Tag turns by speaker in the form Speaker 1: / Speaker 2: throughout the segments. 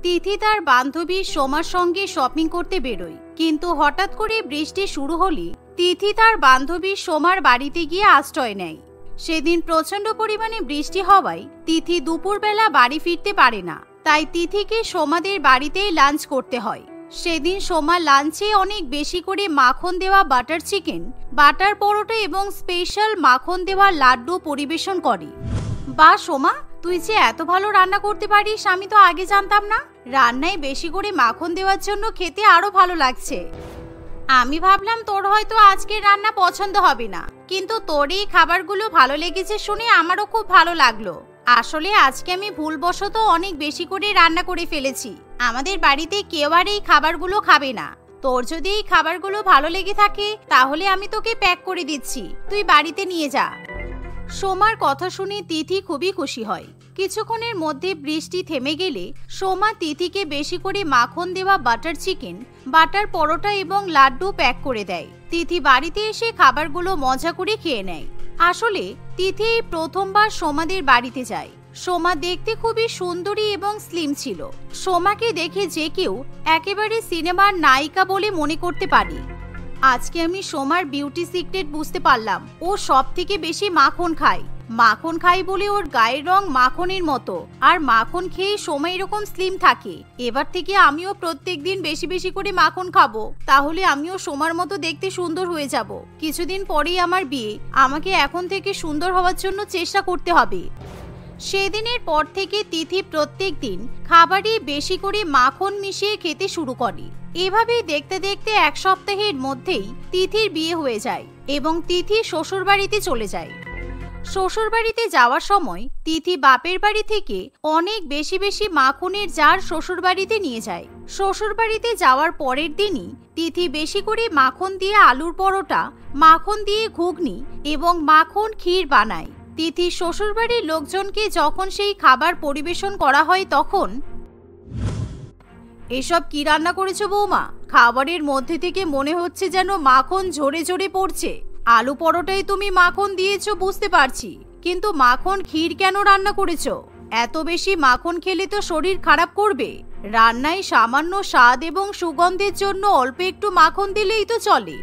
Speaker 1: তিথি তার বান্ধবী সোমার সঙ্গে শপিং করতে বেরোয়, কিন্তু হঠাৎ করে বৃষ্টি শুরু হলে তিথি তার বান্ধবী সোমার বাড়িতে গিয়ে আশ্রয় নেয়। সেদিন প্রচন্ড পরিমাণে বৃষ্টি হওয়ায় তিথি দুপুরবেলা বাড়ি ফিরতে পারে না, তাই তিথিকে সোমাদের বাড়িতেই লাঞ্চ করতে হয়। সেদিন সোমা লাঞ্চে অনেক বেশি করে মাখন দেওয়া বাটার চিকেন, বাটার পরোটা এবং স্পেশাল মাখন দেওয়া লাড্ডু পরিবেশন করে। বা সোমা, তুই যে এত ভালো রান্না করতে পারিস আমি তো আগে জানতাম না। রান্নায় বেশি করে মাখন দেওয়ার জন্য খেতে আরো ভালো লাগছে। আমি ভাবলাম তোর হয়তো আজকের রান্না পছন্দ হবে না, কিন্তু তোর এই খাবারগুলো ভালো লেগেছে শুনে আমারও খুব ভালো লাগলো। আসলে আজকে আমি ভুলবশত অনেক বেশি করে রান্না করে ফেলেছি। আমাদের বাড়িতে কেউ আর এই খাবারগুলো খাবে না। তোর যদি এই খাবারগুলো ভালো লেগে থাকে তাহলে আমি তোকে প্যাক করে দিচ্ছি, তুই বাড়িতে নিয়ে যা। সোমার কথা শুনে তিথি খুবই খুশি হয়। কিছুক্ষণের মধ্যে বৃষ্টি থেমে গেলে সোমা তিথিকে বেশি করে মাখন দেওয়া বাটার চিকেন, বাটার পরোটা এবং লাড্ডু প্যাক করে দেয়। তিথি বাড়িতে এসে খাবারগুলো মজা করে খেয়ে নেয়। আসলে তিথি এই প্রথমবার সোমাদের বাড়িতে যায়। সোমা দেখতে খুবই সুন্দরী এবং স্লিম ছিল। সোমাকে দেখে যে কেউ একেবারে সিনেমার নায়িকা বলে মনে করতে পারে। আজকে আমি সোমার বিউটি সিক্রেট বুঝতে পারলাম। ও সব থেকে বেশি মাখন খায়। মাখন খায় বলে ওর গায়ের রং মাখনের মতো, আর মাখন খেয়ে সোমা এরকম স্লিম থাকে। এবার থেকে আমিও প্রত্যেকদিন বেশি বেশি করে মাখন খাবো, তাহলে আমিও সোমার মতো দেখতে সুন্দর হয়ে যাব। কিছুদিন পরেই আমার বিয়ে, আমাকে এখন থেকে সুন্দর হওয়ার জন্য চেষ্টা করতে হবে। সেদিনের পর থেকে তিথি প্রত্যেক দিন খাবারে বেশি করে মাখন মিশিয়ে খেতে শুরু করে। এভাবে দেখতে দেখতে এক সপ্তাহের মধ্যেই তিথির বিয়ে হয়ে যায় এবং তিথি শ্বশুর বাড়িতে চলে যায়। শ্বশুর বাড়িতে যাওয়ার সময় তিথি বাপের বাড়ি থেকে অনেক বেশি বেশি মাখনের জার শ্বশুর বাড়িতে নিয়ে যায়। শ্বশুর বাড়িতে যাওয়ার পরের দিনই তিথি বেশি করে মাখন দিয়ে আলুর পরোটা, মাখন দিয়ে ঘুগনি এবং মাখন ক্ষীর বানায়। তিথি শ্বশুর বাড়ির লোকজনকে যখন সেই খাবার পরিবেশন করা হয় তখন, এসব কি রান্না করেছো বৌমা? খাবারের মধ্যে থেকে মনে হচ্ছে যেন মাখন ঝরে ঝরে পড়ছে। আলু পরোটায় তুমি মাখন দিয়েছো বুঝতে পারছি, কিন্তু মাখন ক্ষীর কেন রান্না করেছো? এত বেশি মাখন খেলে তো শরীর খারাপ করবে। রান্নায় সামান্য স্বাদ এবং সুগন্ধের জন্য অল্প একটু মাখন দিলেই তো চলে।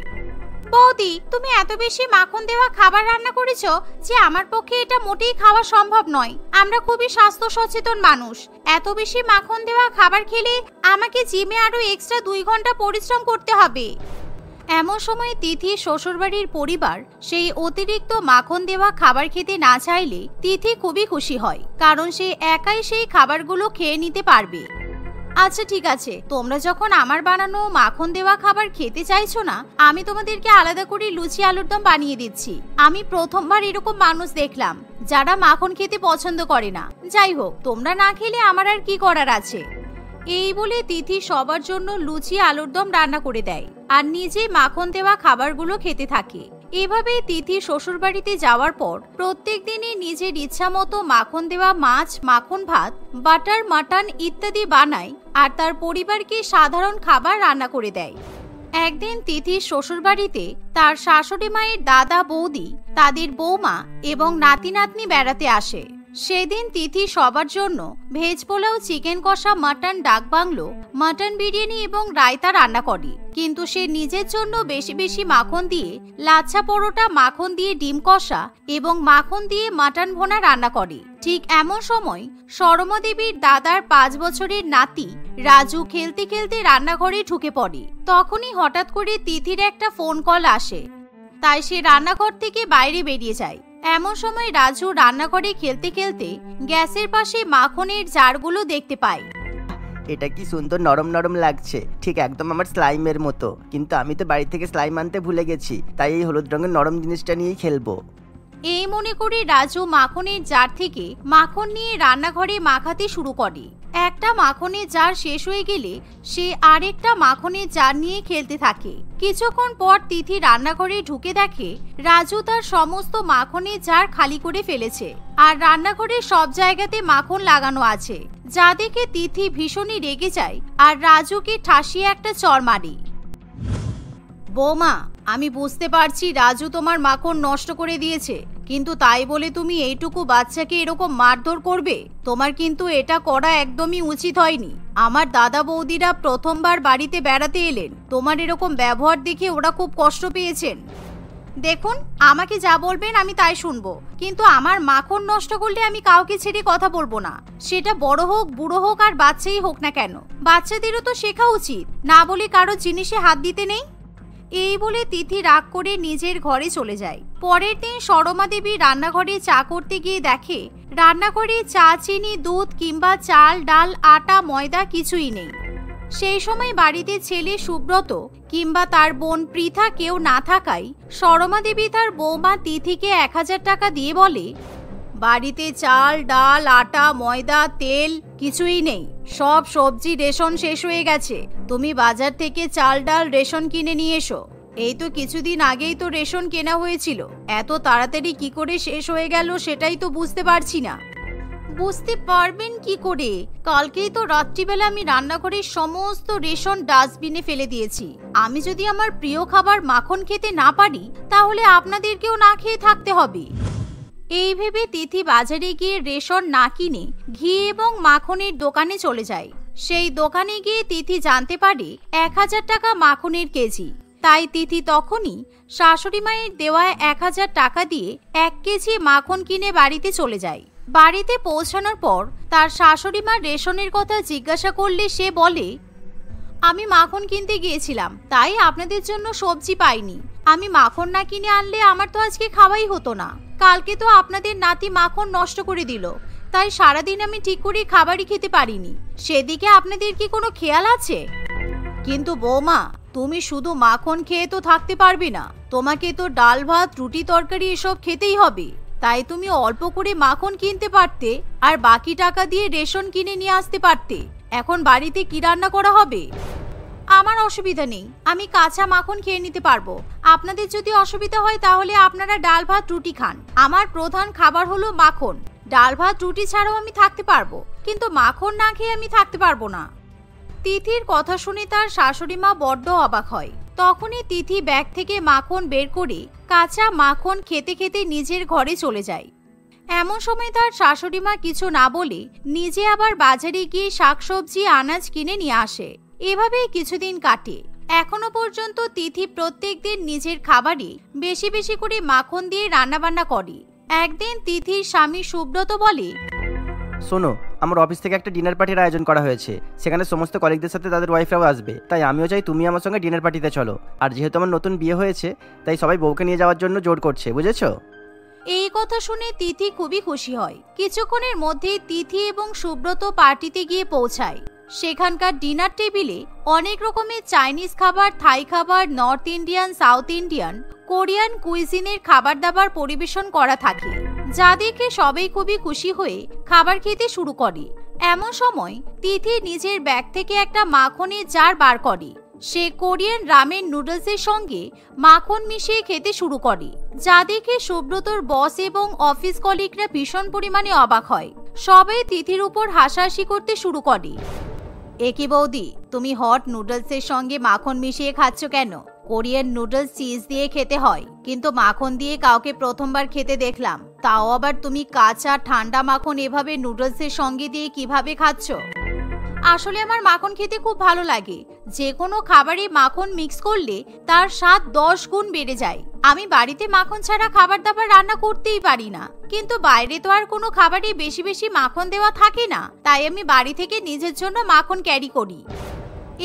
Speaker 1: বৌদি, তুমি এত বেশি মাখন দেওয়া খাবার রান্না করেছো যে আমার পক্ষে এটা মোটেই খাওয়া সম্ভব নয়। আমরা খুবই স্বাস্থ্য সচেতন মানুষ। এত বেশি মাখন দেওয়া খাবার খেলে আমাকে জিমে আরো এক্সট্রা 2 ঘন্টা পরিশ্রম করতে হবে। এমন সময় তিথি শ্বশুরবাড়ির পরিবার সেই অতিরিক্ত মাখন দেওয়া খাবার খেতে না চাইলে তিথি খুবই খুশি হয়, কারণ সে একাই সেই খাবারগুলো খেয়ে নিতে পারবে। আচ্ছা ঠিক আছে, তোমরা যখন আমার বানানো মাখন দেওয়া খাবার খেতে চাইছো না, আমি তোমাদেরকে আলাদা করে লুচি আলুর দম বানিয়ে দিচ্ছি। আমি প্রথমবার এরকম মানুষ দেখলাম যারা মাখন খেতে পছন্দ করে না। যাই হোক, তোমরা না খেলে আমার আর কি করার আছে। এই বলে তিথি সবার জন্য লুচি আলুর দম রান্না করে দেয় আর নিজে মাখন দেওয়া খাবারগুলো খেতে থাকে। এভাবে তিথি শ্বশুর বাড়িতে যাওয়ার পর প্রত্যেক দিনই নিজের ইচ্ছা মতো মাখন দেওয়া মাছ, মাখন ভাত, বাটার, মাটন ইত্যাদি বানায় আর তার পরিবারকে সাধারণ খাবার রান্না করে দেয়। একদিন তিথির শ্বশুর বাড়িতে তার শাশুড়ি মায়ের দাদা, বৌদি, তাদের বৌমা এবং নাতি নাতনি বেড়াতে আসে। সেদিন তিথি সবার জন্য ভেজ পোলাও, চিকেন কষা, মাটন ডাক বাংলো, মাটন বিরিয়ানি এবং রায়তা রান্না করে। কিন্তু সে নিজের জন্য বেশি বেশি মাখন দিয়ে লাচ্ছা পরোটা, মাখন দিয়ে ডিম কষা এবং মাখন দিয়ে মাটন ভোনা রান্না করে। ঠিক এমন সময় শর্মা দেবীর দাদার 5 বছরের নাতি রাজু খেলতে খেলতে রান্নাঘরে ঢুকে পড়ে। তখনই হঠাৎ করে তিথির একটা ফোন কল আসে, তাই সে রান্নাঘর থেকে বাইরে বেরিয়ে যায়। এমন সময় রাজু রান্নাঘরে খেলতে খেলতে গ্যাসের পাশে মাখনের জারগুলো দেখতে পায়।
Speaker 2: এটা কি সুন্দর নরম নরম লাগছে, ঠিক একদম আমার স্লাইমের মতো। কিন্তু আমি তো বাড়ি থেকে স্লাইম আনতে ভুলে গেছি, তাই এই হলুদ রঙের নরম জিনিসটা নিয়েই খেলবো।
Speaker 1: এই মনে করে রাজু মাখনের জার থেকে মাখন নিয়ে রান্নাঘরে মাখাতে শুরু করে। একটা মাখনের জার শেষ হয়ে গেলে সে আরেকটা মাখনের জার নিয়ে খেলতে থাকে। কিছুক্ষণ পর তিথি রান্নাঘরে ঢুকে দেখে রাজু তার সমস্ত মাখনের জার খালি করে ফেলেছে আর রান্নাঘরে সব জায়গাতে মাখন লাগানো আছে, যা দেখে তিথি ভীষণই রেগে যায় আর রাজুকে ঠাসিয়ে একটা চড় মারে। বৌমা, আমি বুঝতে পারছি রাজু তোমার মাখন নষ্ট করে দিয়েছে, কিন্তু তাই বলে তুমি এইটুকু বাচ্চাকে এরকম মারধর করবে? তোমার কিন্তু এটা করা একদমই উচিত হয়নি। আমার দাদা বৌদিরা প্রথমবার বাড়িতে বেড়াতে এলেন, তোমার এরকম ব্যবহার দেখে ওরা খুব কষ্ট পেয়েছেন। দেখুন, আমাকে যা বলবেন আমি তাই শুনবো, কিন্তু আমার মাখন নষ্ট করলে আমি কাউকে ছেড়ে কথা বলবো না। সেটা বড় হোক, বুড়ো হোক আর বাচ্চাই হোক না কেন, বাচ্চাদেরও তো শেখা উচিত, না বলে কারো জিনিসে হাত দিতে নেই। এই বলে তিথি রাগ করে নিজের ঘরে চলে যায়। পরের দিন সরমা দেবী রান্নাঘরে চা করতে গিয়ে দেখে রান্নাঘরে চা, চিনি, দুধ কিংবা চাল, ডাল, আটা, ময়দা কিছুই নেই। সেই সময় বাড়িতে ছেলে সুব্রত কিংবা তার বোন পৃথা কেউ না থাকায় সরমা দেবী তার বৌমা তিথিকে 1000 টাকা দিয়ে বলে, বাড়িতে চাল, ডাল, আটা, ময়দা, তেল কিছুই নেই, সব সবজি রেশন শেষ হয়ে গেছে, তুমি বাজার থেকে চাল, ডাল, রেশন কিনে নিয়ে এসো। এই তো কিছুদিন আগেই তো রেশন কেনা হয়েছিল, এত তাড়াতাড়ি কি করে শেষ হয়ে গেল সেটাই তো বুঝতে পারছি না। বুঝতে পারবেন কি করে? কালকেই তো রাত্রিবেলা আমি রান্নাঘরের সমস্ত রেশন ডাস্টবিনে ফেলে দিয়েছি। আমি যদি আমার প্রিয় খাবার মাখন খেতে না পারি তাহলে আপনাদেরকেও না খেয়ে থাকতে হবে। এই ভেবে তিথি বাজারে গিয়ে রেশন না কিনে ঘি এবং মাখনের দোকানে চলে যায়। সেই দোকানে গিয়ে তিথি জানতে পারে 1000 টাকা মাখনের কেজি। তাই তিথি তখনই শাশুড়ি মায়ের দেওয়া 1000 টাকা দিয়ে 1 কেজি মাখন কিনে বাড়িতে চলে যায়। বাড়িতে পৌঁছানোর পর তার শাশুড়ি মা রেশনের কথা জিজ্ঞাসা করলে সে বলে, আমি মাখন কিনতে গিয়েছিলাম, তাই আপনাদের জন্য সবজি পাইনি। আমি মাখন না কিনে আনলে আমার তো আজকে খাওয়াই হতো না। কালকে তো আপনাদের নাতি মাখন নষ্ট করে দিল, তাই সারাদিন আমি ঠিক করে খাবারই খেতে পারিনি। সেদিকে আপনাদের কি কোনো খেয়াল আছে? কিন্তু বৌমা, তুমি শুধু মাখন খেয়ে তো থাকতে পারবে না, তোমাকে তো ডাল, ভাত, রুটি, তরকারি এসব খেতেই হবে। তাই তুমি অল্প করে মাখন কিনতে পারতে আর বাকি টাকা দিয়ে রেশন কিনে নিয়ে আসতে পারতে। এখন বাড়িতে কি রান্না করা হবে? আমার অসুবিধা নেই, আমি কাঁচা মাখন খেয়ে নিতে পারবো। আপনাদের যদি অসুবিধা হয় তাহলে আপনারা ডাল, ভাত, রুটি খান। আমার প্রধান খাবার হলো মাখন। ডাল, ভাত, রুটি ছাড়াও আমি থাকতে পারবো, কিন্তু মাখন না খেয়ে আমি থাকতে পারবো না। তিথির কথা শুনে তার শাশুড়ি মা বড্ড অবাক হয়। তখনই তিথি ব্যাগ থেকে মাখন বের করে কাঁচা মাখন খেতে খেতে নিজের ঘরে চলে যায়। এমন সময় তার শাশুড়ি মা কিছু না বলে নিজে আবার বাজারে গিয়ে শাকসবজি, আনাজ কিনে নিয়ে আসে। এভাবেই কিছুদিন কাটে। এখনো পর্যন্ত তিথি প্রত্যেকদিন নিজের খাবারে বেশি বেশি করে মাখন দিয়ে রান্নাবান্না করে। একদিন তিথির স্বামী সুব্রত বলে,
Speaker 2: শোনো, আমার অফিস থেকে একটা ডিনার পার্টির আয়োজন করা হয়েছে, সেখানে সমস্ত কলিগদের সাথে তাদের ওয়াইফরাও আসবে, তাই আমিও চাই তুমি আমার সঙ্গে ডিনার পার্টিতে চলো। আর যেহেতু আমার নতুন বিয়ে হয়েছে তাই সবাই বউকে নিয়ে যাওয়ার জন্য জোর করছে, বুঝেছো?
Speaker 1: এই কথা শুনে তিথি খুবই খুশি হয়। কিছুক্ষণের মধ্যেই তিথি এবং সুব্রত পার্টিতে গিয়ে পৌঁছায়। সেখানকার ডিনার টেবিলে অনেক রকমের চাইনিজ খাবার, থাই খাবার, north Indian, south Indian, Korean কুইজিনের খাবার দাবার পরিবেশন করা থাকে, যা দেখে সবাই খুবই খুশি হয়ে খাবার খেতে শুরু করে। এমন সময় তিথি নিজের ব্যাগ থেকে একটা মাখনের জার বার করে। সে কোরিয়ান রামেন নুডলসের সঙ্গে মাখন মিশিয়ে খেতে শুরু করে, যা দেখে সুব্রতর বস এবং অফিস কলিগরা ভীষণ পরিমাণে অবাক হয়। সবাই তিথির উপর হাসাহাসি করতে শুরু করে। একি বৌদি, তুমি হট নুডলসের সঙ্গে মাখন মিশিয়ে খাচ্ছ কেন? কোরিয়ান নুডলস চিজ দিয়ে খেতে হয়, কিন্তু মাখন দিয়ে কাউকে প্রথমবার খেতে দেখলাম, তাও আবার তুমি কাঁচা ঠান্ডা মাখন এভাবে নুডলসের সঙ্গে দিয়ে কিভাবে খাচ্ছ? আসলে আমার মাখন খেতে খুব ভালো লাগে। যে কোনো খাবারে মাখন মিক্স করলে তার স্বাদ 10 গুণ বেড়ে যায়। আমি বাড়িতে মাখন ছাড়া খাবার দাবার রান্না করতেই পারি না, কিন্তু বাইরে তো আর কোনো খাবারে বেশি বেশি মাখন দেওয়া থাকে না, তাই আমি বাড়ি থেকে নিজের জন্য মাখন ক্যারি করি।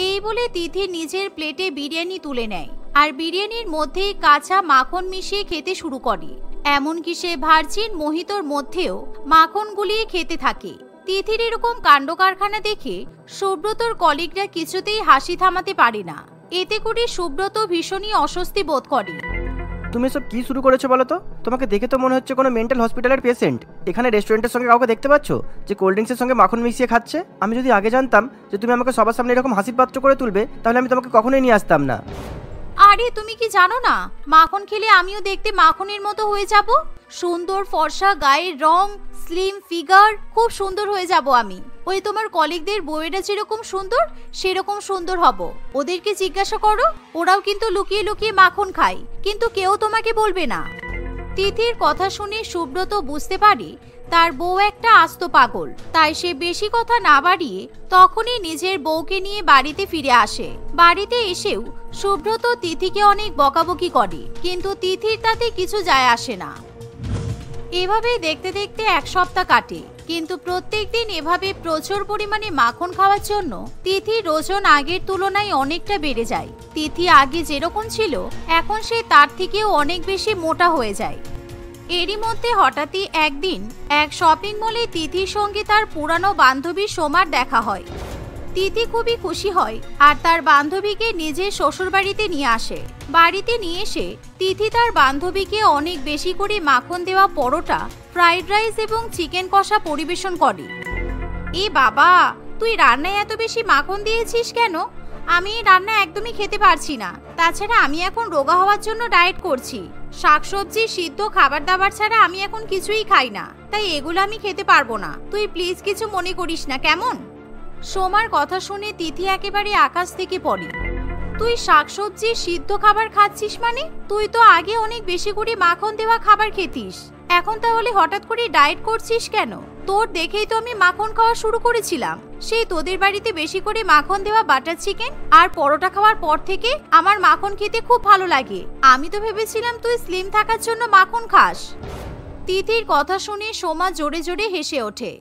Speaker 1: এই বলে তিথি নিজের প্লেটে বিরিয়ানি তুলে নেয় আর বিরিয়ানির মধ্যেই কাঁচা মাখন মিশিয়ে খেতে শুরু করে। এমনকি সে ভার্জিন মোহিতোর মধ্যেও মাখন গুলিয়ে খেতে থাকে। তিথির এরকম কাণ্ড কারখানা দেখে সুব্রতর কলিগরা কিছুতেই হাসি থামাতে পারে না। এতে করে সুব্রত ভীষণই অস্বস্তি বোধ করে।
Speaker 2: তুমি সব কি শুরু করেছো বলো তো? তোমাকে দেখে তো মনে হচ্ছে কোনো মেন্টাল হসপিটালের পেশেন্ট। এখানে রেস্টুরেন্টের সঙ্গে কাউকে দেখতে পাচ্ছ যে কোল্ড ড্রিঙ্কসের সঙ্গে মাখন মিশিয়ে খাচ্ছে? আমি যদি আগে জানতাম যে তুমি আমাকে সবার সামনে এরকম হাসির পাত্র করে তুলবে, তাহলে আমি তোমাকে কখনোই নিয়ে আসতাম না।
Speaker 1: আরে তুমি কি জানো না, মাখন খেলে আমিও দেখতে মাখনের মতো হয়ে যাব। সুন্দর ফর্সা গায়ের রং, স্লিম ফিগার, খুব সুন্দর হয়ে যাব আমি। ওই তোমার কলিগদের বউয়েরা যেরকম সুন্দর সেরকম সুন্দর হব। ওদেরকে জিজ্ঞাসা করো, ওরাও কিন্তু লুকিয়ে লুকিয়ে মাখন খায়, কিন্তু কেউ তোমাকে বলবে না। তিথির কথা শুনে সুব্রত বুঝতে পারে তার বউ একটা আস্ত পাগল। তাই সে বেশি কথা না বাড়িয়ে তখনই নিজের বউকে নিয়ে বাড়িতে ফিরে আসে। বাড়িতে এসেও সুব্রত তিথিকে অনেক বকাবকি করে, কিন্তু তিথির তাতে কিছু যায় আসে না। এভাবেই দেখতে দেখতে এক সপ্তাহ কাটে, কিন্তু প্রত্যেকদিন এভাবে প্রচুর পরিমাণে মাখন খাওয়ার জন্য তিথির ওজন আগের তুলনায় অনেকটা বেড়ে যায়। তিথি আগে যেরকম ছিল এখন সে তার থেকেও অনেক বেশি মোটা হয়ে যায়। এরই মধ্যে হঠাৎই একদিন এক শপিং মলে তিথির সঙ্গে তার পুরানো বান্ধবী সোমার দেখা হয়। তিথি খুবই খুশি হয় আর তার বান্ধবীকে নিজের শ্বশুরবাড়িতে নিয়ে আসে। বাড়িতে নিয়ে এসে তিথি তার বান্ধবীকে অনেক বেশি করে মাখন দেওয়া পরোটা, ফ্রাইড রাইস এবং চিকেন কষা পরিবেশন করে। এ বাবা, তুই রান্নায় এত বেশি মাখন দিয়েছিস কেন? আমি এই রান্না একদমই খেতে পারছি না। তাছাড়া আমি এখন রোগা হওয়ার জন্য ডায়েট করছি। শাকসবজি, সিদ্ধ খাবার দাবার ছাড়া আমি এখন কিছুই খাই না, তাই এগুলো আমি খেতে পারবো না। তুই প্লিজ কিছু মনে করিস না, কেমন? সোমার কথা শুনে তিথি একেবারে আকাশ থেকে পড়ে। তুই শাকসবজি, সিদ্ধ খাবার খাচ্ছিস মানে? তুই তো আগে অনেক বেশি করে মাখন দেওয়া খাবার খেতিস, এখন তাহলে হঠাৎ করে ডায়েট করছিস কেন? তোর দেখেই তো আমি মাখন খাওয়া শুরু করেছিলাম। সেই তোদের বাড়িতে বেশি করে মাখন দেওয়া বাটার চিকেন আর পরোটা খাওয়ার পর থেকে আমার মাখন খেতে খুব ভালো লাগে। আমি তো ভেবেছিলাম তুই স্লিম থাকার জন্য মাখন খাস। তিথির কথা শুনে সোমা জোরে জোরে হেসে ওঠে।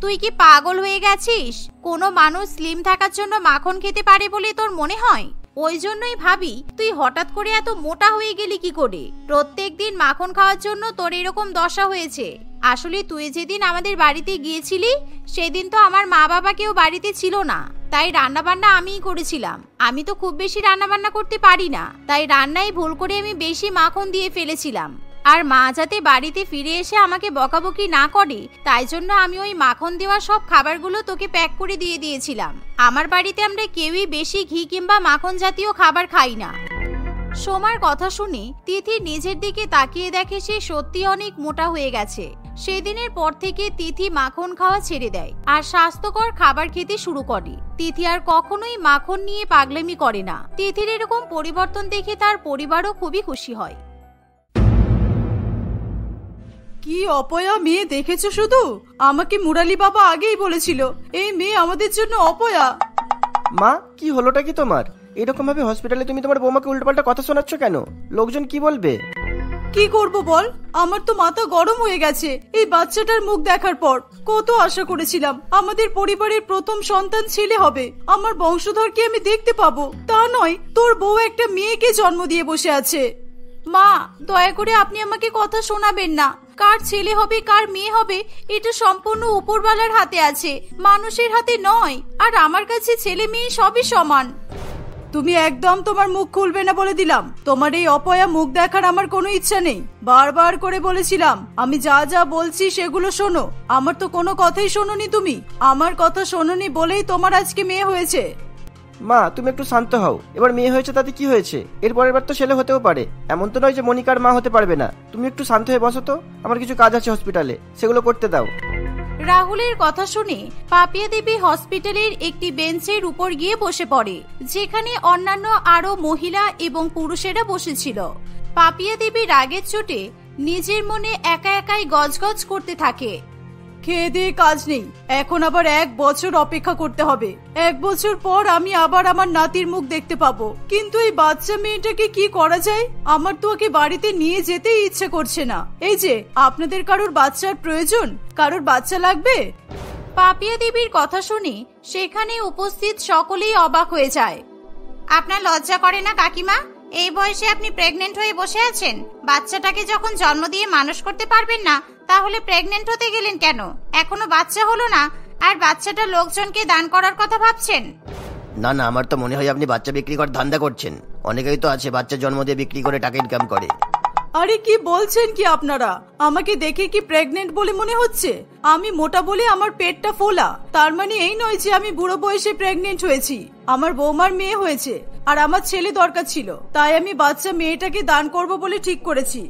Speaker 1: তুই কি পাগল হয়ে গেছিস? কোনো মানুষ স্লিম থাকার জন্য মাখন খেতে পারে বলে তোর মনে হয়? ওই জন্যই ভাবি তুই হঠাৎ করে এত মোটা হয়ে গেলি কি করে। প্রত্যেকদিন মাখন খাওয়ার জন্য তোর এরকম দশা হয়েছে। আসলে তুই যেদিন আমাদের বাড়িতে গিয়েছিলি সেদিন তো আমার মা বাবা কেউ বাড়িতে ছিল না, তাই রান্নাবান্না আমিই করেছিলাম। আমি তো খুব বেশি রান্নাবান্না করতে পারি না, তাই রান্নায় ভুল করে আমি বেশি মাখন দিয়ে ফেলেছিলাম। আর মা যাতে বাড়িতে ফিরে এসে আমাকে বকাবকি না করে তাই জন্য আমি ওই মাখন দেওয়া সব খাবারগুলো তোকে প্যাক করে দিয়ে দিয়েছিলাম। আমার বাড়িতে আমরা কেউই বেশি ঘি কিংবা মাখন জাতীয় খাবার খাই না। সোমার কথা শুনে তিথি নিজের দিকে তাকিয়ে দেখে সে সত্যি অনেক মোটা হয়ে গেছে। সেদিনের পর থেকে তিথি মাখন খাওয়া ছেড়ে দেয় আর স্বাস্থ্যকর খাবার খেতে শুরু করে। তিথি আর কখনোই মাখন নিয়ে পাগলামি করে না। তিথির এরকম পরিবর্তন দেখে তার পরিবারও খুবই খুশি হয়।
Speaker 3: কি অপয়া মেয়ে দেখেছো শুধু? আমাকে মুরালি বাবা আগেই বলেছিল এই মেয়ে আমাদের জন্য অপয়া।
Speaker 2: মা, কি হলোটা কি তোমার? এরকম ভাবে হসপিটালে তুমি তোমার বৌমাকে উল্টোপাল্টা কথা শোনাচ্ছ কেন? লোকজন কি বলবে?
Speaker 3: কি করব বল, আমার তো মাথা গরম হয়ে গেছে এই বাচ্চাটার মুখ দেখার পর। কত আশা করেছিলাম আমাদের পরিবারের প্রথম সন্তান ছেলে হবে, আমার বংশধরকে আমি দেখতে পাবো। তা নয়, তোর বউ একটা মেয়েকে জন্ম দিয়ে বসে আছে।
Speaker 1: মা, দয়া করে আপনি আমাকে কথা শোনাবেন না। কার ছেলে হবে কার মেয়ে হবে এটা সম্পূর্ণ উপরওয়ালার হাতে আছে, মানুষের হাতে নয়। আর আমার কাছে ছেলে মেয়ে সবই সমান।
Speaker 3: তুমি একদম তোমার মুখ খুলবে না বলে দিলাম। তোমার এই অপয়া মুখ দেখার আমার কোনো ইচ্ছা নেই। বারবার করে বলেছিলাম আমি যা যা বলছি সেগুলো শোনো। আমার তো কোনো কথাই শোনোনি তুমি। আমার কথা শোনোনি বলেই তোমার আজকে মেয়ে হয়েছে।
Speaker 2: মা, তুমি একটু শান্ত হও। এবার মেয়ে হয়েছে তাতে কি হয়েছে? এরপরের বার তো ছেলে হতেও পারে। এমন তো নয় যে মনিকার মা হতে পারবে না। তুমি একটু শান্ত হয়ে বসো তো, আমার কিছু কাজ আছে হসপিটালে, সেগুলো করতে দাও।
Speaker 1: রাহুলের কথা শুনে পাপিয়া দেবী হসপিটালের একটি বেঞ্চের উপর গিয়ে বসে পড়ে, যেখানে অন্যান্য আরো মহিলা এবং পুরুষেরা বসেছিল। পাপিয়া দেবী রাগের চোটে নিজের মনে একা একাই গজগজ করতে থাকে।
Speaker 3: খেয়ে দিয়ে কাজ নেই, এখন আবার 1 বছর অপেক্ষা করতে হবে। 1 বছর পর আমি আবার আমার নাতির মুখ দেখতে পাবো। কিন্তু এই বাচ্চা মেয়েটাকে কি করা যায়? আমার তো ওকে বাড়িতে নিয়ে যেতেই ইচ্ছে করছে না। এই যে আপনাদের কারোর বাচ্চার প্রয়োজন, কারোর বাচ্চা লাগবে?
Speaker 1: পাপিয়া দেবীর কথা শুনে সেখানে উপস্থিত সকলেই অবাক হয়ে যায়। আপনার লজ্জা করে না কাকিমা? এই বয়সে আপনি প্রেগনেন্ট হয়ে বসে আছেন। বাচ্চাটাকে যখন জন্ম দিয়ে মানুষ করতে পারবেন না তাহলে প্রেগনেন্ট হতে গেলেন কেন? এখনো বাচ্চা হলো না আর বাচ্চাটা লোকজনকে দান করার কথা ভাবছেন?
Speaker 4: না না, আমার তো মনে হয় আপনি বাচ্চা বিক্রি করার ধান্দা করছেন। অনেকেই তো আছে বাচ্চা জন্ম দিয়ে বিক্রি করে টাকা ইনকাম করে।
Speaker 3: আরে কি বলছেন কি আপনারা? আমাকে দেখে কি প্রেগনেন্ট বলে মনে হচ্ছে? আমি মোটা বলে আমার পেটটা ফোলা, তার মানে এই নয় যে আমি বুড়ো বয়সে প্রেগনেন্ট হয়েছি। আমার বৌমার মেয়ে হয়েছে আর আমার ছেলে দরকার ছিল, তাই আমি বাচ্চা মেয়েটাকে দান করব বলে ঠিক করেছি।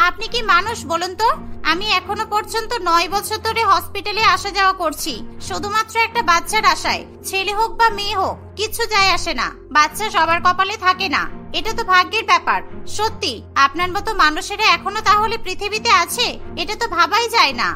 Speaker 1: আপনি কি মানুষ বলুন তো? আমি এখনো পর্যন্ত 9 বছর ধরে হসপিটালে আসা যাওয়া করছি শুধুমাত্র একটা বাচ্চার আশায়। ছেলে হোক বা মেয়ে হোক কিচ্ছু যায় আসে না, বাচ্চা সবার কপালে থাকে না। এটা তো ভাগ্যের ব্যাপার। সত্যি আপনার মতো মানুষেরা এখনো তাহলে পৃথিবীতে আছে, এটা তো ভাবাই যায় না।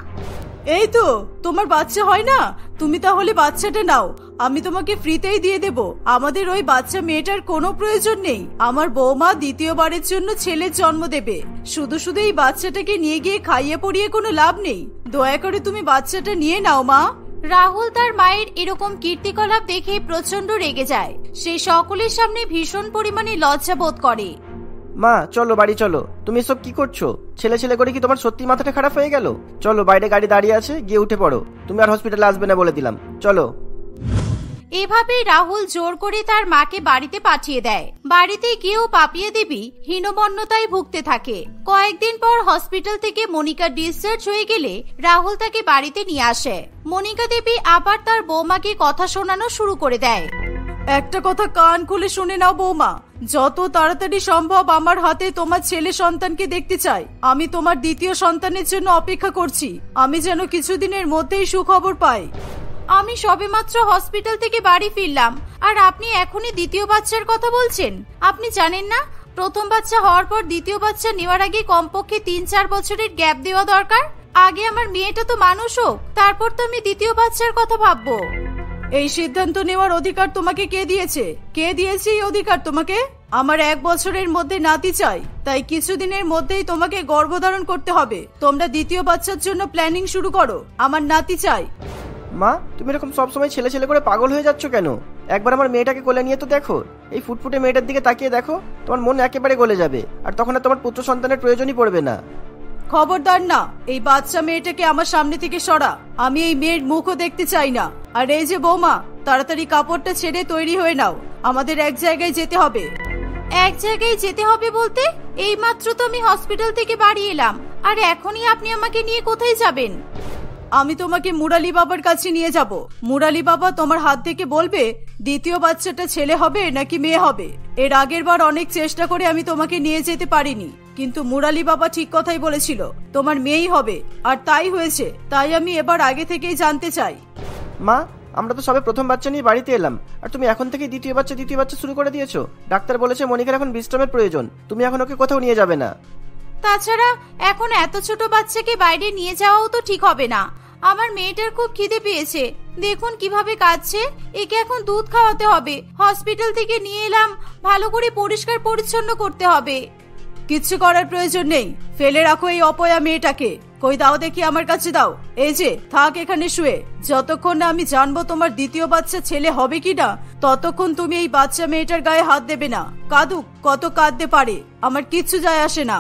Speaker 3: এই তো তোমার বাচ্চা হয় না, তুমি তাহলে বাচ্চাটা নাও, আমি তোমাকে ফ্রিতেই দিয়ে দেব। আমাদের ওই বাচ্চা মেয়েটার কোনো প্রয়োজন নেই। আমার বৌমা দ্বিতীয়বারের জন্য ছেলের জন্ম দেবে, শুধু শুধু এই বাচ্চাটাকে নিয়ে গিয়ে খাইয়ে পড়িয়ে কোনো লাভ নেই। দয়া করে তুমি বাচ্চাটা নিয়ে নাও মা।
Speaker 1: রাহুল তার মায়ের এরকম কীর্তিকলাপ দেখে প্রচন্ড রেগে যায়। সে সকলের সামনে ভীষণ পরিমাণে লজ্জা বোধ করে।
Speaker 2: মা চলো বাড়ি চলো। তুমি এসব কি করছো? ছেলে ছেলে করে কি তোমার সত্যি মাথাটা খারাপ হয়ে গেল? চলো, বাইরে গাড়ি দাঁড়িয়ে আছে, গিয়ে উঠে পড়ো। তুমি আর হসপিটালে আসবে না বলে দিলাম, চলো।
Speaker 1: এভাবেই রাহুল জোর করে তার মাকে বাড়িতে পাঠিয়ে দেয়। বাড়িতে গিয়েও পাপিয়া দেবী হীনমন্যতায় ভুগতে থাকে। কয়েকদিন পর হসপিটাল থেকে মনিকা ডিসচার্জ হয়ে গেলে রাহুল তাকে বাড়িতে নিয়ে আসে। মনিকা দেবী আবার তার বৌমাকে কথা শোনানো শুরু করে দেয়।
Speaker 3: একটা কথা কান খুলে শুনে নাও বৌমা, যত তাড়াতাড়ি সম্ভব আমার হাতে তোমার ছেলে সন্তানকে দেখতে চাই। আমি তোমার দ্বিতীয় সন্তানের জন্য অপেক্ষা করছি। আমি যেন কিছুদিনের মধ্যেই সুখবর পাই।
Speaker 1: আমি সবেমাত্র হসপিটাল থেকে বাড়ি ফিরলাম, আর আপনি এখনই দ্বিতীয় বাচ্চার কথা বলছেন? আপনি জানেন না প্রথম বাচ্চা হওয়ার পর দ্বিতীয় বাচ্চা নেওয়ার আগে কমপক্ষে 3-4 বছরের গ্যাপ দেওয়া দরকার। আগে আমার মেয়েটা তো মানুষ হোক, তারপর তো আমি দ্বিতীয় বাচ্চার কথা ভাববো।
Speaker 3: এই সিদ্ধান্ত নেওয়ার অধিকার তোমাকে কে দিয়েছে? কে দিয়েছে এই অধিকার তোমাকে? আমার 1 বছরের মধ্যে নাতি চাই, তাই কিছুদিনের মধ্যেই তোমাকে গর্ভধারণ করতে হবে। তোমরা দ্বিতীয় বাচ্চার জন্য প্ল্যানিং শুরু করো। আমার নাতি চাই।
Speaker 2: মা, তুমি এরকম সবসময় ছেলে ছেলে করে পাগল হয়ে যাচ্ছ কেন? একবার আমার মেয়েটাকে কোলে নিয়ে তো দেখো। এই ফুটফুটে মেয়েটার দিকে তাকিয়ে দেখো, তোমার মন একেবারে গলে যাবে, আর তখন আর তোমার পুত্র সন্তানের প্রয়োজনই পড়বে না।
Speaker 3: খবরদার না, এই বাচ্চা মেয়েটাকে আমার সামনে থেকে সরা। আমি এই মেয়ের মুখও দেখতে চাই না। আর এই যে বৌমা, তাড়াতাড়ি কাপড়টা ছেড়ে তৈরি হয়ে নাও, আমাদের এক জায়গায় যেতে হবে।
Speaker 1: এক জায়গায় যেতে হবে বলতে? এই মাত্র তো আমি হসপিটাল থেকে বাড়ি এলাম, আর এখনই আপনি আমাকে নিয়ে কোথায় যাবেন?
Speaker 3: আমি তোমাকে মুরালি বাবার কাছে নিয়ে যাব। মুরালি বাবা তোমার হাত থেকে বলবে দ্বিতীয় বাচ্চাটা ছেলে হবে নাকি মেয়ে হবে। এর আগের বার অনেক চেষ্টা করে আমি তোমাকে নিয়ে যেতে পারিনি, কিন্তু মুরালি বাবা ঠিক কথাই বলেছিল, তোমার মেয়েই হবে, আর তাই হয়েছে। তাই আমি এবার আগে থেকেই জানতে চাই।
Speaker 2: মা, আমরা তো সবে প্রথম বাচ্চা নিয়ে বাড়িতে এলাম, আর তুমি এখন থেকে দ্বিতীয় বাচ্চা শুরু করে দিয়েছো। ডাক্তার বলেছে মনিকার এখন বিশ্রামের প্রয়োজন, তুমি এখন ওকে কোথাও নিয়ে যাবে না।
Speaker 1: তাছাড়া এখন এত ছোট বাচ্চাকে বাইরে নিয়ে যাওয়াও তো ঠিক হবে না। আমার মেয়েটার খুব খিদে পেয়েছে, দেখুন কিভাবে কাঁদছে। একে এখন দুধ খাওয়াতে হবে। হসপিটাল থেকে নিয়ে এলাম, ভালো করে পরিষ্কার পরিচ্ছন্ন করতে হবে।
Speaker 3: কিচ্ছু করার প্রয়োজন নেই, ফেলে রাখো এই অপয়া মেয়েটাকে। কই দাও দেখি, আমার কাছে দাও। এই যে থাক এখানে শুয়ে, যতক্ষণ না আমি জানবো তোমার দ্বিতীয় বাচ্চা ছেলে হবে কিনা, ততক্ষণ তুমি এই বাচ্চা মেয়েটার গায়ে হাত দেবে না। কাঁদুক, কত কাঁদতে পারে, আমার কিচ্ছু যায় আসে না।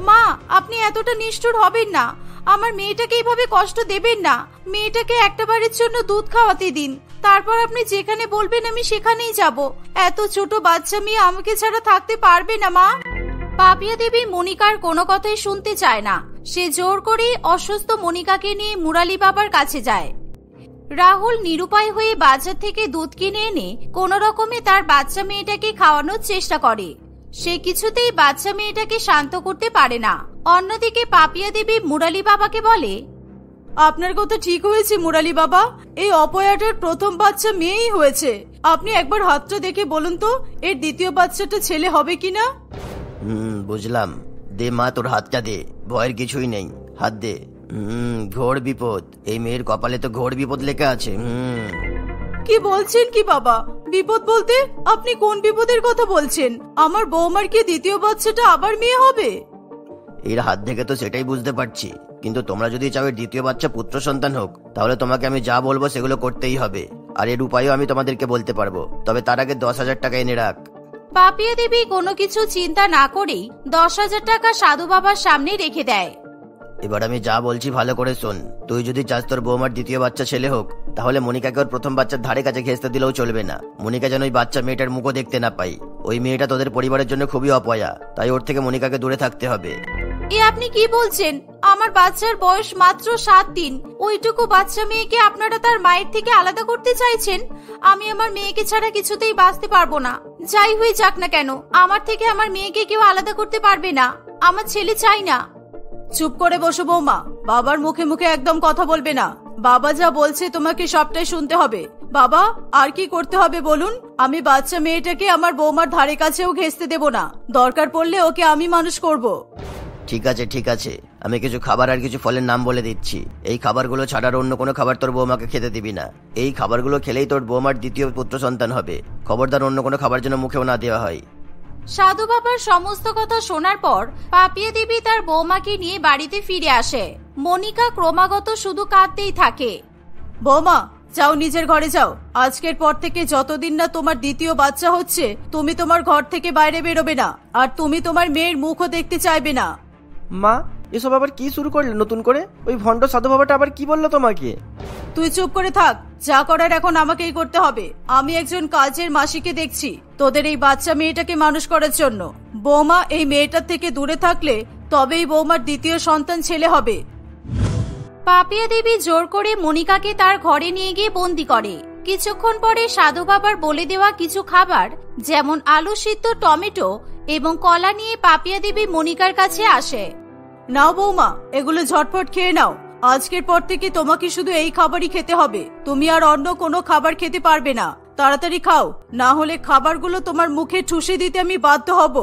Speaker 1: মা, আপনি এতটা নিষ্ঠুর হবেন না। আমার মেয়েটাকে এইভাবে কষ্ট দেবেন না। মেয়েটাকে একটা বারের জন্য দুধ খাওয়াতে দিন, তারপর আপনি যেখানে বলবেন আমি সেখানেই যাব। এত ছোট বাচ্চা মেয়ে আমাকে ছাড়া থাকতে পারবে না মা। পাপিয়া দেবী মনিকার কোনো কথাই শুনতে চায় না। সে জোর করে অসুস্থ মনিকাকে নিয়ে মুরালি বাবার কাছে যায়। রাহুল নিরুপায় হয়ে বাজার থেকে দুধ কিনে এনে কোনো রকমে তার বাচ্চা মেয়েটাকে খাওয়ানোর চেষ্টা করে। সে কিছুতেই বাচ্চা মেয়েটাকে শান্ত করতে পারে না। অন্যদিকে পাপিয়া দেবী মুরালি বাবাকে বলে,
Speaker 3: আপনার কথা ঠিক হয়েছে মুরালি বাবা, এই অপয়াটার প্রথম বাচ্চা মেয়েই হয়েছে। আপনি একবার হাতটা দেখে বলুন তো এর দ্বিতীয় বাচ্চাটা ছেলে হবে কিনা।
Speaker 4: বুঝলাম। দে মা, তোর হাতটা দে, ভয়ের কিছুই নেই, হাত দে। ঘোর বিপদ, এই মেয়ের কপালে তো ঘোর বিপদ লেখা আছে।
Speaker 3: কি বলছেন কি বাবা? বিপদ বলতে আপনি কোন বিপদের কথা বলছেন? আমার বৌমার কি দ্বিতীয় বাচ্চাটা আবার মেয়ে হবে?
Speaker 4: এর হাত থেকে তো সেটাই বুঝতে পারছি, কিন্তু তোমরা যদি চাও এর দ্বিতীয় বাচ্চা পুত্র সন্তান হোক, তাহলে তোমাকে আমি যা বলবো সেগুলো করতেই হবে। আর এর উপায়ও আমি তোমাদেরকে বলতে পারবো, তবে তার আগে 10,000 টাকা এনে রাখ।
Speaker 1: পাপিয়া দেবী কোনো কিছু চিন্তা না করেই 10,000 টাকা সাধু বাবার সামনে রেখে দেয়।
Speaker 4: এবার আমি যা বলছি ভালো করে শোন। তুই যদি চাস তোর বৌমার দ্বিতীয় বাচ্চা ছেলে হোক, তাহলে মনিকাকে ওর প্রথম বাচ্চার ধারে কাছে ঘেঁচতে দিলেও চলবে না। মনিকা যেন ওই বাচ্চা মেয়েটার মুখও দেখতে না পাই। ওই মেয়েটা তোদের পরিবারের জন্য খুবই অপয়া, তাই ওর থেকে মনিকাকে দূরে থাকতে হবে।
Speaker 1: এ আপনি কি বলছেন? আমার বাচ্চার বয়স মাত্র 7 দিন। ওইটুকু বাচ্চা মেয়েকে আপনারা তার মায়ের থেকে আলাদা করতে চাইছেন? আমি আমার মেয়েকে ছাড়া কিছুতেই বাঁচতে পারবো না। যাই হয়ে যাক না কেন, আমার থেকে আমার মেয়েকে কেউ আলাদা করতে পারবে না। আমার ছেলে চাই না।
Speaker 3: চুপ করে বসো বৌমা, বাবার মুখে মুখে একদম কথা বলবে না। বাবা যা বলছে তোমাকে সবটাই শুনতে হবে। বাবা আর কি করতে হবে বলুন? আমি বাচ্চা মেয়েটাকে আমার বৌমার ধারে কাছেও ঘেঁষতে দেব না। দরকার পড়লে ওকে আমি মানুষ করব।
Speaker 4: ঠিক আছে, আমি কিছু খাবার আর কিছু ফলের নাম বলে দিচ্ছি। এই খাবারগুলো ছাড়ার অন্য কোনো খাবার তোর বৌমাকে খেতে দিবি না। এই খাবারগুলো খেলেই তোর বৌমার দ্বিতীয় পুত্র সন্তান হবে। খবরদার অন্য কোনো খাবার যেন মুখেও না দেওয়া হয়।
Speaker 1: সাধু বাবার সমস্ত কথা শোনার পর পাপিয়া দেবী তার বৌমাকে নিয়ে বাড়িতে ফিরে আসে। মনিকা ক্রমাগত শুধু কাঁদতেই থাকে।
Speaker 3: বৌমা যাও, নিজের ঘরে যাও। আজকের পর থেকে যতদিন না তোমার দ্বিতীয় বাচ্চা হচ্ছে, তুমি তোমার ঘর থেকে বাইরে বেরোবে না, আর তুমি তোমার মেয়ের মুখও দেখতে চাইবে না।
Speaker 2: মা, এসব আবার কি শুরু করলে নতুন করে? ওই ভণ্ড সাধু বাবাটা আবার কি বললো তোমাকে?
Speaker 3: তুই চুপ করে থাক। যা করার এখন আমাকেই করতে হবে। আমি একজন কাজের মাসিকে দেখছি তোদের এই বাচ্চা মেয়েটাকে মানুষ করার জন্য। বৌমা এই মেয়েটার থেকে দূরে থাকলে তবেই বৌমার দ্বিতীয় সন্তান ছেলে হবে।
Speaker 1: পাপিয়া দেবী জোর করে মনিকাকে তার ঘরে নিয়ে গিয়ে বন্দি করে। কিছুক্ষণ পরে সাধু বাবার বলে দেওয়া কিছু খাবার যেমন আলু সিদ্ধ, টমেটো এবং কলা নিয়ে পাপিয়া দেবী মনিকার কাছে আসে।
Speaker 3: নাও বৌমা, এগুলো ঝটপট খেয়ে নাও। আজকের পর থেকে তোমাকে শুধু এই খাবারই খেতে হবে। তুমি আর অন্য কোনো খাবার খেতে পারবে না। তাড়াতাড়ি খাও, না হলে খাবারগুলো তোমার মুখে ঠুসে দিতে আমি বাধ্য হব।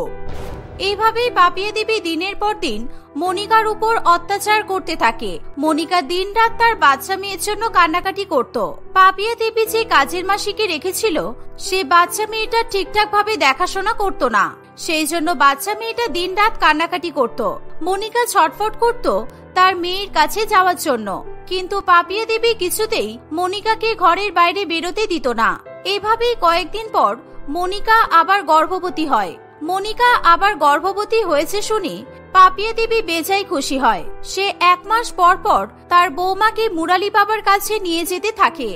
Speaker 1: এইভাবেই পাপিয়া দেবী দিনের পর দিন মনিকার উপর অত্যাচার করতে থাকে। মনিকা দিনরাত তার বাচ্চা মেয়ের জন্য কান্নাকাটি করত। পাপিয়া দেবী যে কাজের মাসিকে রেখেছিল সে বাচ্চা মেয়েটা ঠিকঠাক ভাবে দেখাশোনা করত না। সেই জন্য বাচ্চা মেয়েটা দিনরাত কান্নাকাটি করত। মনিকা ছটফট করত তার মেয়ের কাছে যাওয়ার জন্য, কিন্তু পাপিয়া দেবী কিছুতেই মনিকাকে ঘরের বাইরে বেরোতে দিত না। এভাবেই কয়েকদিন পর মনিকা আবার গর্ভবতী হয়। মনিকা আবার গর্ভবতী হয়েছে শুনে পাপিয়া দেবী বেজায় খুশি হয়। সে 1 মাস পর পর তার বৌমাকে মুরালি বাবার কাছে নিয়ে যেতে থাকে।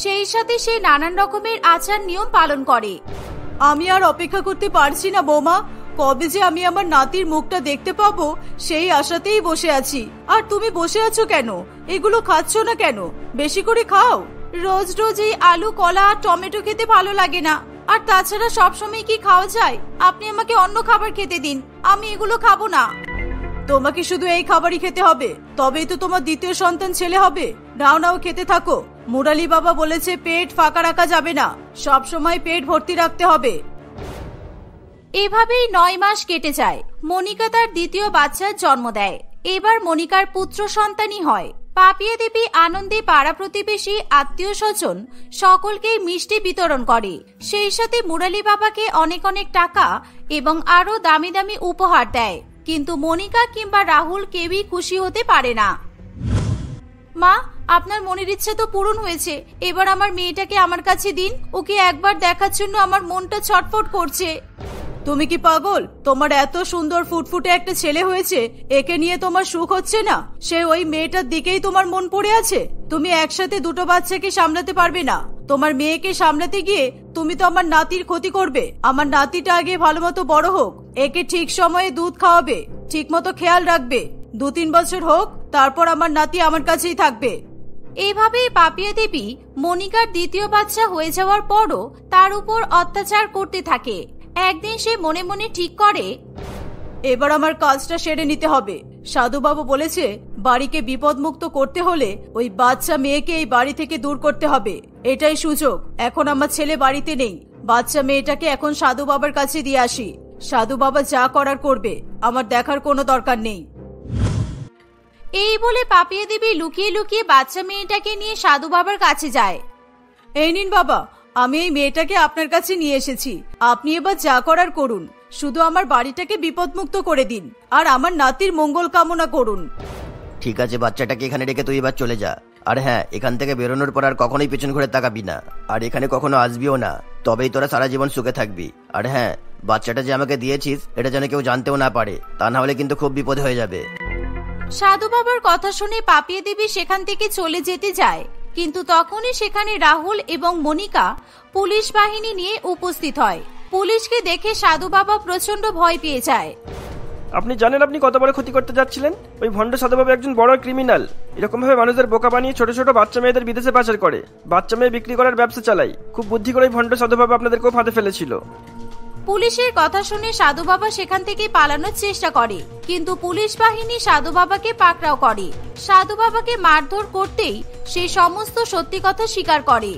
Speaker 1: সেই সাথে সে নানান রকমের আচার নিয়ম পালন করে।
Speaker 3: আমি আর অপেক্ষা করতে পারছি না বৌমা। কবে যে আমি আমার নাতির মুখটা দেখতে পাবো সেই আশাতেই বসে আছি। আর তুমি বসে আছো কেন? এগুলো খাচ্ছ না কেন? বেশি করে খাও।
Speaker 1: রোজ রোজ এই আলু, কলা আর টমেটো খেতে ভালো লাগে না। আর তাছাড়া সবসময় কি খাওয়া যায়? আপনি আমাকে অন্য খাবার খেতে দিন, আমি এগুলো খাবো না।
Speaker 3: তোমাকে শুধু এই খাবারই খেতে হবে, তবেই তো তোমার দ্বিতীয় সন্তান ছেলে হবে। নাও নাও, খেতে থাকো। মুরালি বাবা বলেছে পেট ফাঁকা রাখা যাবে না, সব সময় পেট ভর্তি রাখতে হবে।
Speaker 1: এভাবেই 9 মাস কেটে যায়। মনিকা তার দ্বিতীয় বাচ্চার জন্ম দেয়। এবার মনিকার পুত্র সন্তানই হয়। পাপিয়া দেবী আনন্দে পাড়া প্রতিবেশী, আত্মীয় স্বজন সকলকে মিষ্টি বিতরণ করে। সেই সাথে মুরালি বাবাকে অনেক অনেক টাকা এবং আরো দামি দামি উপহার দেয়। কিন্তু মনিকা কিংবা রাহুল কেউই খুশি হতে পারে না। মা, আপনার মনের ইচ্ছা তো পূরণ হয়েছে। এবার আমার মেয়েটাকে আমার কাছে দিন। ওকে একবার দেখার জন্য আমার মনটা ছটফট করছে।
Speaker 3: তুমি কি পাগল? তোমার এত সুন্দর ফুটফুটে একটা ছেলে হয়েছে, একে নিয়ে তোমার সুখ হচ্ছে না? সে ওই মেয়েটার দিকেই তোমার মন পড়ে আছে। তুমি একসাথে দুটো বাচ্চাকে সামলাতে পারবে না। তোমার মেয়েকে সামলাতে গিয়ে তুমি তো আমার নাতির ক্ষতি করবে। আমার নাতিটা আগে ভালো মতো বড় হোক, একে ঠিক সময়ে দুধ খাওয়াবে, ঠিক মতো খেয়াল রাখবে। 2-3 বছর হোক, তারপর আমার নাতি আমার কাছেই থাকবে।
Speaker 1: এইভাবেই পাপিয়া দেবী মনিকার দ্বিতীয় বাচ্চা হয়ে যাওয়ার পরও তার উপর অত্যাচার করতে থাকে। একদিন সে মনে মনে ঠিক করে,
Speaker 3: এবার আমার কাজটা সেরে নিতে হবে। সাধু বাবু বলেছে বাড়িকে বিপদমুক্ত করতে হলে ওই বাচ্চা মেয়েকে এই বাড়ি থেকে দূর করতে হবে। এটাই সুযোগ। এখন আমার ছেলে বাড়িতে নেই, বাচ্চা মেয়েটাকে এখন সাধু বাবার কাছে দিয়ে আসি। সাধু বাবা যা করার করবে, আমার দেখার কোনো দরকার নেই।
Speaker 1: এই বলে পাপিয়া দেবী লুকিয়ে লুকিয়ে বাচ্চা মেয়েটাকে নিয়ে সাধু বাবার কাছে যায়।
Speaker 3: এই নিন বাবা, আমি এই মেয়েটাকে আপনার কাছে নিয়ে এসেছি। আপনি এবার যা করার করুন, শুধু আমার বাড়িটাকে বিপদমুক্ত করে দিন আর আমার নাতির মঙ্গল কামনা করুন।
Speaker 4: ঠিক আছে, বাচ্চাটাকে এখানে রেখে তুই এবার চলে যা। আর হ্যাঁ, এখান থেকে বেরোনোর পর আর কখনোই পেছন ঘুরে তাকাবি না, আর এখানে কখনো আসবিও না। তবেই তোরা সারা জীবন সুখে থাকবি। আর হ্যাঁ, বাচ্চাটা যে আমাকে দিয়েছিস এটা যেন কেউ জানতেও না পারে, তা না হলে কিন্তু খুব বিপদ হয়ে যাবে।
Speaker 1: সাধু বাবার কথা শুনে পাপিয়া দেবী সেখান থেকে চলে যেতে যায়। কিন্তু তখনই সেখানে রাহুল এবং মনিকা পুলিশ বাহিনী নিয়ে উপস্থিত হয়। পুলিশকে দেখে সাধু বাবা প্রচন্ড ভয় পেয়ে যায়।
Speaker 2: আপনি জানেন আপনি কত বড় ক্ষতি করতে যাচ্ছিলেন? ওই ভণ্ড সাধু বাবা একজন বড় ক্রিমিনাল। এরকম ভাবে মানুষদের বোকা বানিয়ে ছোট ছোট বাচ্চা মেয়েদের বিদেশে পাচার করে, বাচ্চা মেয়ে বিক্রি করার ব্যবসা চালায়। খুব বুদ্ধি করে ভণ্ড সাধু বাবা আপনাদেরকেও ফাঁদে ফেলেছিল।
Speaker 1: পুলিশের কথা শুনে সাধু বাবা সেখান থেকে পালানোর চেষ্টা করে, কিন্তু পুলিশ বাহিনী সাধু বাবাকে পাকড়াও করে। সাধু বাবাকে মারধর করতেই সে সমস্ত সত্যি কথা স্বীকার করে।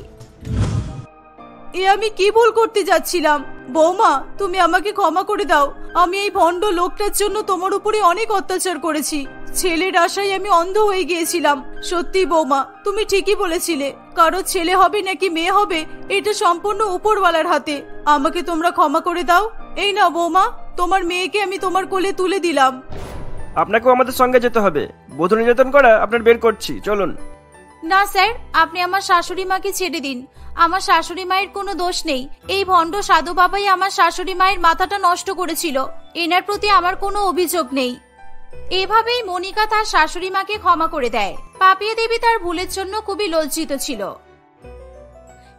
Speaker 3: এ আমি কি ভুল করতে যাচ্ছিলাম? বৌমা, তুমি আমাকে ক্ষমা করে দাও। আমি এই ভণ্ড লোকটার জন্য তোমার উপরে অনেক অত্যাচার করেছি। ছেলের আশায় আমি অন্ধ হয়ে গিয়েছিলাম। সত্যি বৌমা, তুমি ঠিকই বলেছিলে, কারো ছেলে হবে নাকি মেয়ে হবে এটা সম্পূর্ণ উপরওয়ালার হাতে। আমাকে তোমরা ক্ষমা করে দাও। এই না বৌমা, তোমার মেয়েকে আমি তোমার কোলে তুলে দিলাম।
Speaker 2: আপনাকেও আমাদের সঙ্গে যেতে হবে। বধূ নির্যাতন করা আপনার বের করছি, চলুন।
Speaker 1: না স্যার, আপনি আমার শাশুড়ি মাকে ছেড়ে দিন। আমার শাশুড়ি মায়ের কোনো দোষ নেই। এই ভণ্ড সাধু বাবাই আমার শাশুড়ি মায়ের মাথাটা নষ্ট করেছিল। এনার প্রতি আমার কোনো অভিযোগ নেই। এভাবেই মনিকা তার শাশুড়ি মাকে ক্ষমা করে দেয়। পাপিয়া দেবী তার ভুলের জন্য খুবই লজ্জিত ছিল।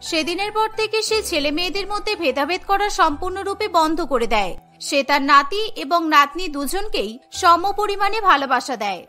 Speaker 1: সেদিনের পর থেকে সে ছেলে মেয়েদের মধ্যে ভেদাভেদ করা সম্পূর্ণরূপে বন্ধ করে দেয়। সে তার নাতি এবং নাতনি দুজনকেই সম পরিমাণে ভালোবাসা দেয়।